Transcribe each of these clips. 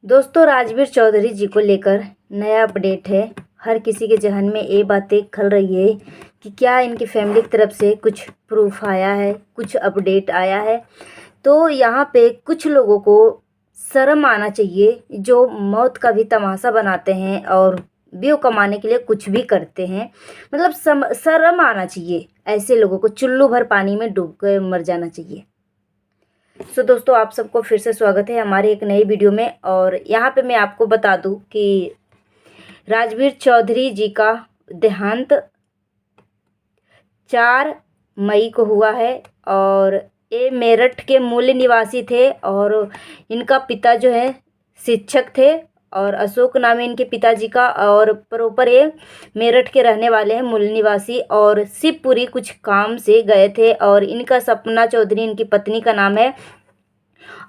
दोस्तों, राजवीर चौधरी जी को लेकर नया अपडेट है। हर किसी के जहन में ये बातें खल रही है कि क्या इनकी फैमिली की तरफ से कुछ प्रूफ आया है, कुछ अपडेट आया है। तो यहाँ पे कुछ लोगों को शर्म आना चाहिए, जो मौत का भी तमाशा बनाते हैं और व्यू कमाने के लिए कुछ भी करते हैं। मतलब शर्म आना चाहिए। ऐसे लोगों को चुल्लू भर पानी में डूब कर मर जाना चाहिए। दोस्तों, आप सबको फिर से स्वागत है हमारे एक नई वीडियो में। और यहाँ पे मैं आपको बता दूं कि राजवीर चौधरी जी का देहांत 4 मई को हुआ है। और ये मेरठ के मूल निवासी थे और इनका पिता जो है शिक्षक थे और अशोक नाम है इनके पिताजी का। और प्रॉपर ये मेरठ के रहने वाले हैं, मूल निवासी। और शिवपुरी कुछ काम से गए थे। और इनका सपना चौधरी इनकी पत्नी का नाम है।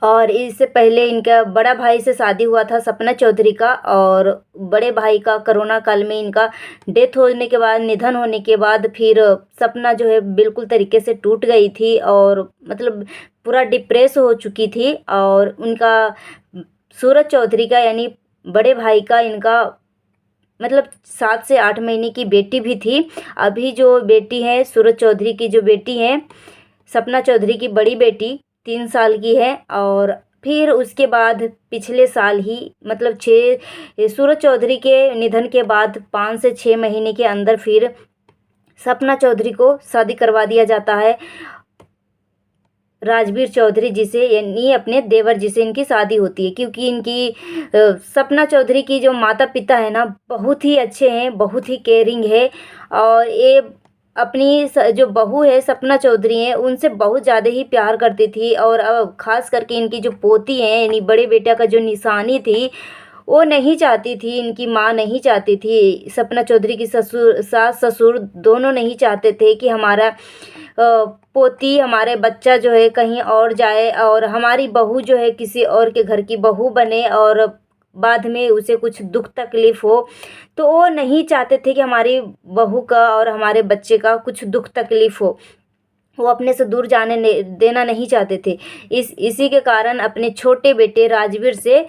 और इससे पहले इनका बड़ा भाई से शादी हुआ था, सपना चौधरी का। और बड़े भाई का कोरोना काल में इनका डेथ होने के बाद, निधन होने के बाद फिर सपना जो है बिल्कुल तरीके से टूट गई थी और मतलब पूरा डिप्रेस हो चुकी थी। और उनका सूरज चौधरी का यानी बड़े भाई का इनका मतलब 7 से 8 महीने की बेटी भी थी। अभी जो बेटी है सूरज चौधरी की, जो बेटी है सपना चौधरी की बड़ी बेटी 3 साल की है। और फिर उसके बाद पिछले साल ही मतलब 6 सूरज चौधरी के निधन के बाद 5 से 6 महीने के अंदर फिर सपना चौधरी को शादी करवा दिया जाता है राजवीर चौधरी जी से, यानी अपने देवर जी से इनकी शादी होती है। क्योंकि इनकी सपना चौधरी की जो माता पिता है ना, बहुत ही अच्छे हैं, बहुत ही केयरिंग है। और ये अपनी जो बहू है सपना चौधरी है उनसे बहुत ज़्यादा ही प्यार करती थी। और ख़ास करके इनकी जो पोती है यानी बड़े बेटा का जो निशानी थी, वो नहीं चाहती थी, इनकी माँ नहीं चाहती थी। सपना चौधरी की सास ससुर दोनों नहीं चाहते थे कि हमारा पोती, हमारे बच्चा जो है कहीं और जाए और हमारी बहू जो है किसी और के घर की बहू बने और बाद में उसे कुछ दुख तकलीफ़ हो। तो वो नहीं चाहते थे कि हमारी बहू का और हमारे बच्चे का कुछ दुख तकलीफ़ हो। वो अपने से दूर जाने देना नहीं चाहते थे। इसी के कारण अपने छोटे बेटे राजवीर से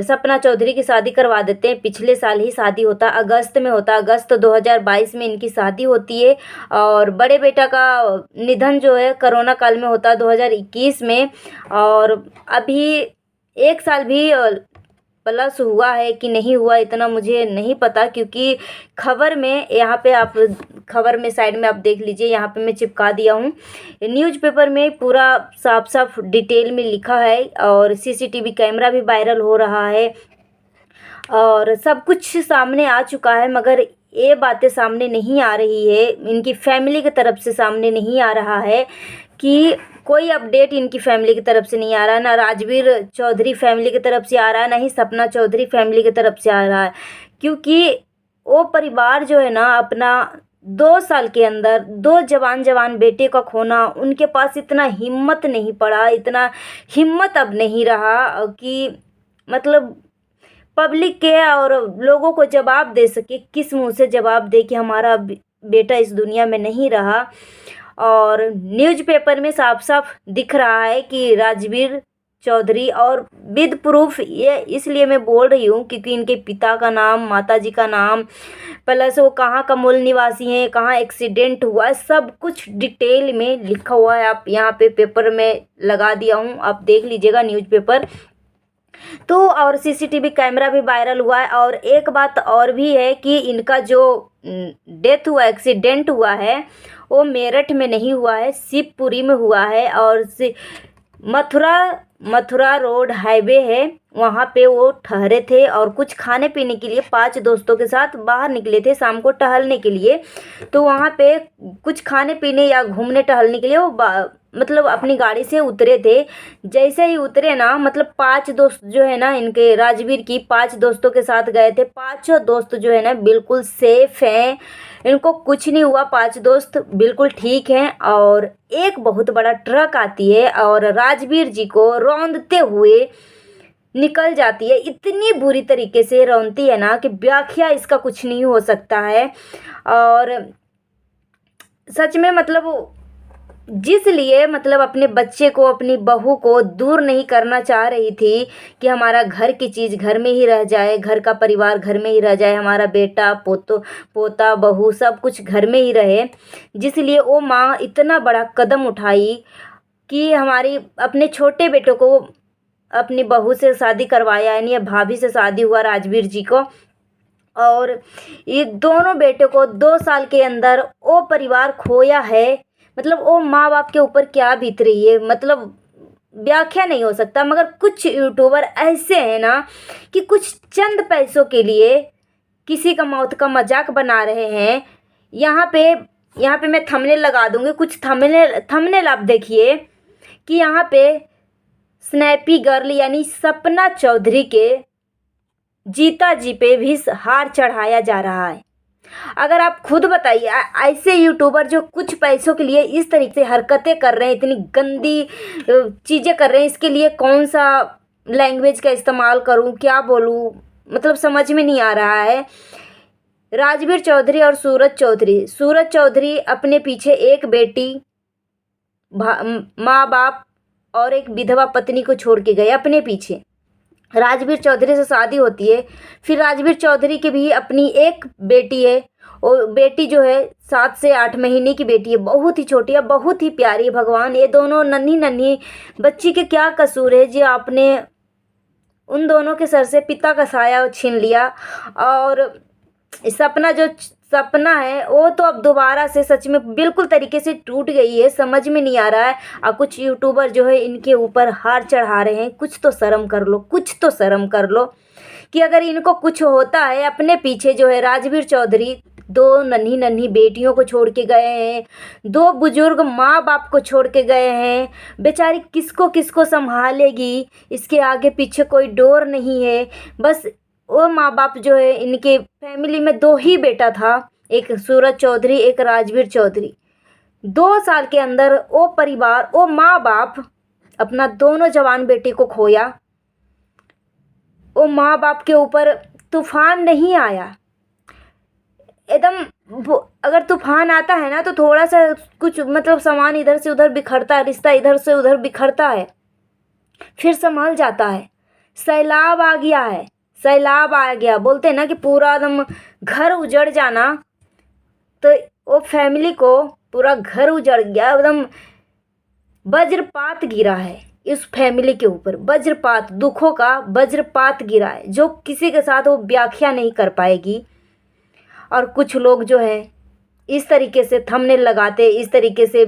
सपना चौधरी की शादी करवा देते हैं। पिछले साल ही शादी होता, अगस्त में होता, अगस्त 2022 में इनकी शादी होती है। और बड़े बेटा का निधन जो है कोरोना काल में होता 2021 में। और अभी 1 साल भी प्लस हुआ है कि नहीं हुआ इतना मुझे नहीं पता, क्योंकि खबर में यहाँ पे आप खबर में साइड में आप देख लीजिए, यहाँ पे मैं चिपका दिया हूँ। न्यूज़पेपर में पूरा साफ साफ डिटेल में लिखा है और सीसीटीवी कैमरा भी वायरल हो रहा है और सब कुछ सामने आ चुका है। मगर ये बातें सामने नहीं आ रही है, इनकी फैमिली की तरफ से सामने नहीं आ रहा है कि कोई अपडेट इनकी फैमिली की तरफ से नहीं आ रहा है। ना राजवीर चौधरी फैमिली की तरफ से आ रहा है, ना ही सपना चौधरी फैमिली की तरफ से आ रहा है। क्योंकि वो परिवार जो है ना, अपना 2 साल के अंदर 2 जवान बेटे का खोना, उनके पास इतना हिम्मत नहीं पड़ा, इतना हिम्मत अब नहीं रहा कि मतलब पब्लिक के और लोगों को जवाब दे सके। किस मुंह से जवाब दे कि हमारा बेटा इस दुनिया में नहीं रहा। और न्यूज़पेपर में साफ साफ दिख रहा है कि राजवीर चौधरी, और विद प्रूफ ये इसलिए मैं बोल रही हूँ क्योंकि इनके पिता का नाम, माताजी का नाम, प्लस वो कहाँ का मूल निवासी हैं, कहाँ एक्सीडेंट हुआ है, सब कुछ डिटेल में लिखा हुआ है। आप यहाँ पे पेपर में लगा दिया हूँ, आप देख लीजिएगा न्यूज़पेपर। तो और सीसीटीवी कैमरा भी वायरल हुआ है। और एक बात और भी है कि इनका जो डेथ हुआ, एक्सीडेंट हुआ है, वो मेरठ में नहीं हुआ है, शिवपुरी में हुआ है। और मथुरा रोड हाईवे है, वहाँ पे वो ठहरे थे और कुछ खाने पीने के लिए 5 दोस्तों के साथ बाहर निकले थे शाम को टहलने के लिए। तो वहाँ पे कुछ खाने पीने या घूमने टहलने के लिए वो मतलब अपनी गाड़ी से उतरे थे। जैसे ही उतरे ना, मतलब 5 दोस्त जो है ना इनके, राजवीर की 5 दोस्तों के साथ गए थे। 5 दोस्त जो है ना बिल्कुल सेफ हैं, इनको कुछ नहीं हुआ, 5 दोस्त बिल्कुल ठीक हैं। और एक बहुत बड़ा ट्रक आती है और राजवीर जी को रौंदते हुए निकल जाती है। इतनी बुरी तरीके से रौंदती है ना कि व्याख्या इसका कुछ नहीं हो सकता है। और सच में मतलब जिस लिए मतलब अपने बच्चे को, अपनी बहू को दूर नहीं करना चाह रही थी कि हमारा घर की चीज़ घर में ही रह जाए, घर का परिवार घर में ही रह जाए, हमारा बेटा पोता बहू सब कुछ घर में ही रहे। जिस लिए वो माँ इतना बड़ा कदम उठाई कि हमारी अपने छोटे बेटों को अपनी बहू से शादी करवाया, यानी भाभी से शादी हुआ राजवीर जी को। और ये दोनों बेटे को 2 साल के अंदर वो परिवार खोया है। मतलब वो माँ बाप के ऊपर क्या बीत रही है, मतलब व्याख्या नहीं हो सकता। मगर कुछ यूट्यूबर ऐसे हैं ना कि कुछ चंद पैसों के लिए किसी का मौत का मजाक बना रहे हैं। यहाँ पे मैं थंबनेल लगा दूंगी, कुछ थंबनेल आप देखिए कि यहाँ पे स्नैपी गर्ल यानी सपना चौधरी के जीता जी पे भी हार चढ़ाया जा रहा है। अगर आप खुद बताइए, ऐसे यूट्यूबर जो कुछ पैसों के लिए इस तरीके से हरकतें कर रहे हैं, इतनी गंदी चीज़ें कर रहे हैं, इसके लिए कौन सा लैंग्वेज का इस्तेमाल करूं, क्या बोलूं, मतलब समझ में नहीं आ रहा है। राजवीर चौधरी और सूरज चौधरी अपने पीछे एक बेटी, माँ बाप और एक विधवा पत्नी को छोड़ के गए अपने पीछे। राजवीर चौधरी से शादी होती है, फिर राजवीर चौधरी की भी अपनी एक बेटी है। और बेटी जो है 7 से 8 महीने की बेटी है, बहुत ही छोटी है, बहुत ही प्यारी है। भगवान, ये दोनों नन्ही नन्ही बच्ची के क्या कसूर है जी आपने उन दोनों के सर से पिता का साया छीन लिया। और सपना है वो तो अब दोबारा से सच में बिल्कुल तरीके से टूट गई है, समझ में नहीं आ रहा है। और कुछ यूट्यूबर जो है इनके ऊपर हार चढ़ा रहे हैं। कुछ तो शर्म कर लो, कुछ तो शर्म कर लो कि अगर इनको कुछ होता है। अपने पीछे जो है राजवीर चौधरी 2 नन्ही नन्ही बेटियों को छोड़ के गए हैं, 2 बुजुर्ग माँ बाप को छोड़ के गए हैं। बेचारी किसको किसको संभालेगी, इसके आगे पीछे कोई डोर नहीं है। बस वो माँ बाप जो है, इनके फैमिली में 2 ही बेटा था, एक सूरज चौधरी एक राजवीर चौधरी। 2 साल के अंदर वो परिवार, वो माँ बाप अपना दोनों जवान बेटे को खोया। वो माँ बाप के ऊपर तूफान नहीं आया, एकदम अगर तूफान आता है ना तो थोड़ा सा कुछ मतलब सामान इधर से उधर बिखरता है, रिश्ता इधर से उधर बिखरता है, फिर संभल जाता है। सैलाब आ गया है, सैलाब आ गया, बोलते हैं ना कि पूरा एकदम घर उजड़ जाना। तो वो फैमिली को पूरा घर उजड़ गया, एकदम वज्रपात गिरा है इस फैमिली के ऊपर। वज्रपात, दुखों का वज्रपात गिरा है जो किसी के साथ वो व्याख्या नहीं कर पाएगी। और कुछ लोग जो है इस तरीके से थंबनेल लगाते, इस तरीके से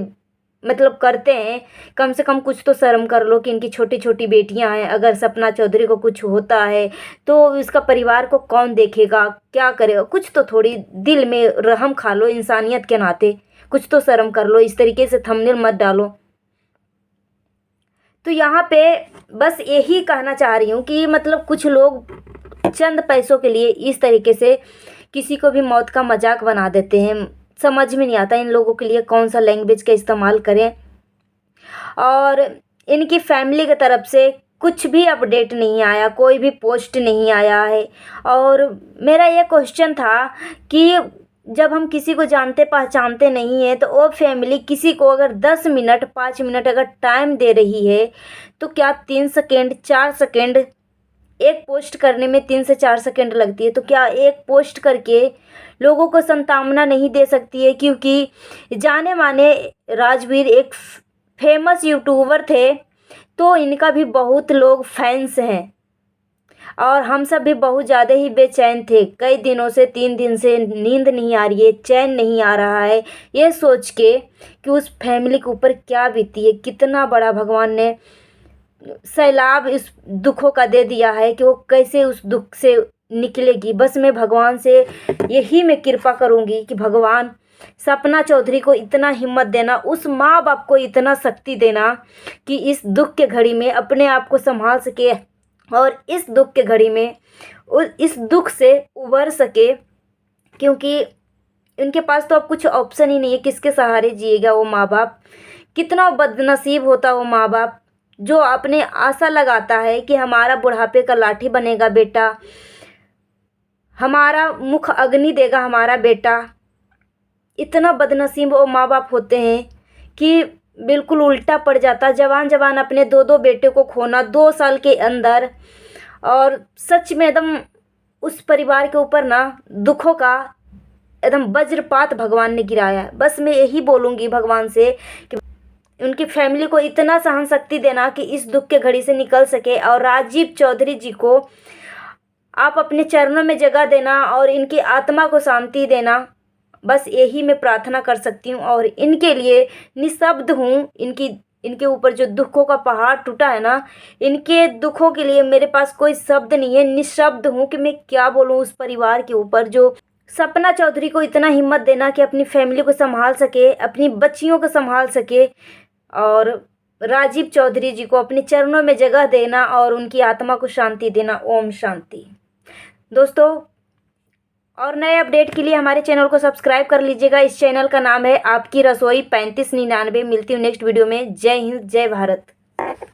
मतलब करते हैं। कम से कम कुछ तो शर्म कर लो कि इनकी छोटी छोटी बेटियां हैं। अगर सपना चौधरी को कुछ होता है तो इसका परिवार को कौन देखेगा, क्या करेगा। कुछ तो थोड़ी दिल में रहम खा लो, इंसानियत के नाते कुछ तो शर्म कर लो। इस तरीके से थंबनेल मत डालो। तो यहाँ पे बस यही कहना चाह रही हूँ कि मतलब कुछ लोग चंद पैसों के लिए इस तरीके से किसी को भी मौत का मजाक बना देते हैं। समझ में नहीं आता इन लोगों के लिए कौन सा लैंग्वेज का इस्तेमाल करें। और इनकी फैमिली की तरफ से कुछ भी अपडेट नहीं आया, कोई भी पोस्ट नहीं आया है। और मेरा ये क्वेश्चन था कि जब हम किसी को जानते पहचानते नहीं हैं तो वो फैमिली किसी को अगर 10 मिनट 5 मिनट अगर टाइम दे रही है तो क्या 3 सेकेंड 4 सेकेंड, एक पोस्ट करने में 3 से 4 सेकेंड लगती है, तो क्या एक पोस्ट करके लोगों को सांत्वना नहीं दे सकती है। क्योंकि जाने माने राजवीर एक फेमस यूट्यूबर थे, तो इनका भी बहुत लोग फैंस हैं। और हम सब भी बहुत ज़्यादा ही बेचैन थे, कई दिनों से 3 दिन से नींद नहीं आ रही है, चैन नहीं आ रहा है, ये सोच के कि उस फैमिली के ऊपर क्या बीती है। कितना बड़ा भगवान ने सैलाब इस दुखों का दे दिया है कि वो कैसे उस दुख से निकलेगी। बस मैं भगवान से यही मैं कृपा करूँगी कि भगवान सपना चौधरी को इतना हिम्मत देना, उस माँ बाप को इतना शक्ति देना कि इस दुख के घड़ी में अपने आप को संभाल सके और इस दुख के घड़ी में इस दुख से उबर सके। क्योंकि उनके पास तो अब कुछ ऑप्शन ही नहीं है, किसके सहारे जिएगा वो माँ बाप। कितना बदनसीब होता वो माँ बाप जो अपने आशा लगाता है कि हमारा बुढ़ापे का लाठी बनेगा बेटा, हमारा मुख अग्नि देगा हमारा बेटा। इतना बदनसीब वो माँ बाप होते हैं कि बिल्कुल उल्टा पड़ जाता। जवान जवान अपने दो दो बेटे को खोना 2 साल के अंदर, और सच में एकदम उस परिवार के ऊपर ना दुखों का एकदम वज्रपात भगवान ने गिराया है। बस मैं यही बोलूँगी भगवान से कि उनकी फैमिली को इतना सहन शक्ति देना कि इस दुख के घड़ी से निकल सके, और राजीव चौधरी जी को आप अपने चरणों में जगह देना और इनकी आत्मा को शांति देना। बस यही मैं प्रार्थना कर सकती हूँ, और इनके लिए निःशब्द हूँ। इनके ऊपर जो दुखों का पहाड़ टूटा है ना, इनके दुखों के लिए मेरे पास कोई शब्द नहीं है। निःशब्द हूँ कि मैं क्या बोलूँ उस परिवार के ऊपर। जो सपना चौधरी को इतना हिम्मत देना कि अपनी फैमिली को संभाल सके, अपनी बच्चियों को संभाल सके, और राजीव चौधरी जी को अपने चरणों में जगह देना और उनकी आत्मा को शांति देना। ओम शांति। दोस्तों, और नए अपडेट के लिए हमारे चैनल को सब्सक्राइब कर लीजिएगा। इस चैनल का नाम है आपकी रसोई 3599। मिलती हूँ नेक्स्ट वीडियो में। जय हिंद, जय भारत।